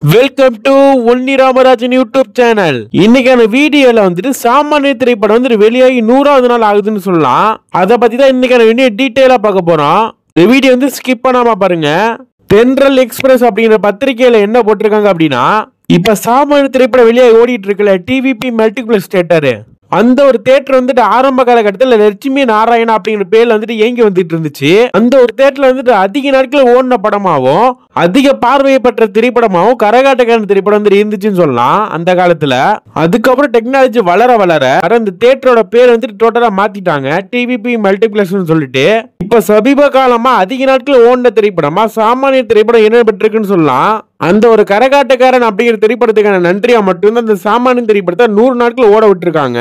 Welcome to ஒன்னி Ramarajan YouTube channel. இன்னைக்கான வீடியோல சாமானிய திரைப்படம் வெளியாகி 100வது நாள் ஆகுதுன்னு சொல்லலாம். அதை பத்தி தான் இன்னைக்கான வீடியோ டீடைலா பார்க்க போறோம். இந்த வீடியோ ஸ்கிப் பண்ணாம பாருங்க. தென்றல் எக்ஸ்பிரஸ் அப்படிங்கிற பத்திரிகையில என்ன போட்டிருக்காங்க அப்படின்னா, இப்ப சாமானிய திரைப்படம் வெளியாகி ஓடிட்டு இருக்கல டிவிபி மல்டிபிளெக்ஸ் தியேட்டர், அந்த ஒரு தியேட்டர் ஆரம்ப காலகட்டத்தில் லட்சுமி நாராயணா அப்படிங்கிற பேர்ல இயங்கி வந்துட்டு இருந்துச்சு. அந்த ஒரு தியேட்டர்ல அதிக நாட்கள் ஓடின படமாவும் அதிக பார்வையை பெற்ற திரைப்படமாவும் கரகாட்டக்காரன் திரைப்படம் இருந்துச்சுன்னு சொல்லலாம் அந்த காலத்துல. அதுக்கப்புறம் டெக்னாலஜி வளர வளர அந்த தியேட்டரோட பேர் டோட்டலா மாத்திட்டாங்க, டிவிபி மல்டிபிளெக்ஸ் சொல்லிட்டு. இப்ப சமீப காலமா அதிக நாட்கள் ஓடின திரைப்படமா சாமானிய திரைப்படம் என்ன பெற்றிருக்குன்னு சொல்லலாம். அந்த ஒரு கரகாட்டக்காரன் அப்படிங்கிற திரைப்படத்துக்கான நன்றியா மட்டும்தான் அந்த சாமானிய திரைப்படத்தை 100 நாட்கள் ஓட விட்டுருக்காங்க.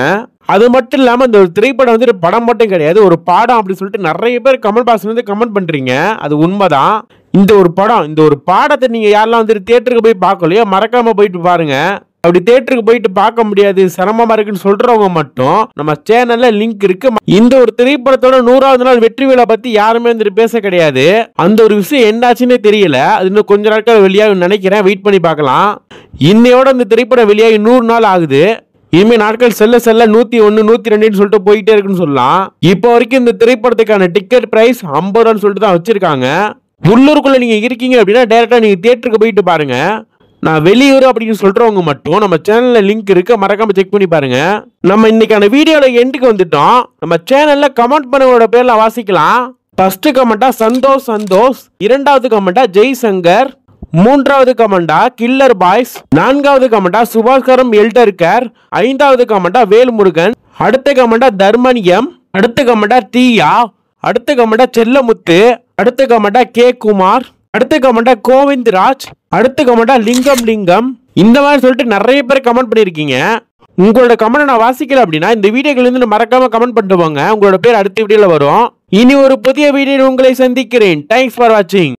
அது மட்டும் இல்லாம இந்த ஒரு திரைப்படம் படம் மட்டும் கிடையாது, ஒரு பாடம் அப்படி சொல்லிட்டு நிறைய பேர் கமெண்ட் பாக்ஸ்ல கமெண்ட் பண்றீங்க. அது உண்மைதான். இந்த ஒரு படம், இந்த ஒரு பாடத்தை நீங்க யாரெல்லாம் தியேட்டருக்கு போய் பார்க்கலையோ மறக்காம போயிட்டு பாருங்க. அப்படி தியேட்டருக்கு போயிட்டு பார்க்க முடியாது, சிரமமா இருக்குன்னு சொல்றவங்க மட்டும் நம்ம சேனல்ல லிங்க் இருக்கு. இந்த ஒரு திரைப்படத்தோட 100வது நாள் வெற்றி விழா பத்தி யாருமே பேச கிடையாது. அந்த ஒரு விஷயம் என்னாச்சுன்னே தெரியல. அது இன்னும் கொஞ்ச நாட்கள் வெளியாகும் நினைக்கிறேன், வெயிட் பண்ணி பார்க்கலாம். இன்னையோட இந்த திரைப்படம் வெளியாகி 100 நாள் ஆகுது. இனிமே நாட்கள் செல்ல செல்ல 101 102 சொல்லிட்டு போயிட்டே இருக்குன்னு சொல்லலாம். இப்போ வரைக்கும் இந்த திரைப்படத்துக்கான டிக்கெட் பிரைஸ் 50 ரூபான்னு சொல்லிட்டு தான் வச்சிருக்காங்க. உள்ளூருக்குள்ள நீங்க இருக்கீங்க அப்படின்னா டைரக்டா நீங்க தியேட்டருக்கு போயிட்டு பாருங்க. நான் வெளியூர் அப்படின்னு சொல்றவங்க மட்டும் நம்ம சேனல்ல லிங்க் இருக்கு, மறக்காம செக் பண்ணி பாருங்க. நம்ம இன்னைக்கான வீடியோல எண்டுக்கு வந்துட்டோம். நம்ம சேனல்ல கமெண்ட் பண்ணவங்களோட பேர்ல வாசிக்கலாம். ஃபர்ஸ்ட் கமெண்டா சந்தோஷ் சந்தோஷ், இரண்டாவது கமெண்டா ஜெய்சங்கர், மூன்றாவது கமெண்டா கில்லர் பாய்ஸ், நான்காவது கமெண்டா சுபாஸ்கரம் எல்டர்கர், ஐந்தாவது கமெண்டா வேல்முருகன், அடுத்த கமெண்டா தர்மனியம், அடுத்த கமெண்டா டியா, அடுத்த கமெண்டா செல்லமுத்து, அடுத்த கமெண்டா கே குமார், அடுத்த கமெண்டா கோவிந்த் ராஜ், அடுத்த கமெண்டா லிங்கம் லிங்கம். இந்த மாதிரி சொல்லிட்டு நிறைய பேர் கமெண்ட் பண்ணிருக்கீங்க. உங்களோட கமெண்ட் நான் வாசிக்கல அப்படின்னா இந்த வீடியோக்கள் மறக்காம கமெண்ட் பண்ணிட்டு போங்க. உங்களோட பேர் அடுத்த வீடியோல வரும். இனி ஒரு புதிய வீடியோ உங்களை சந்திக்கிறேன். தேங்க்ஸ் ஃபார் வாட்சிங்.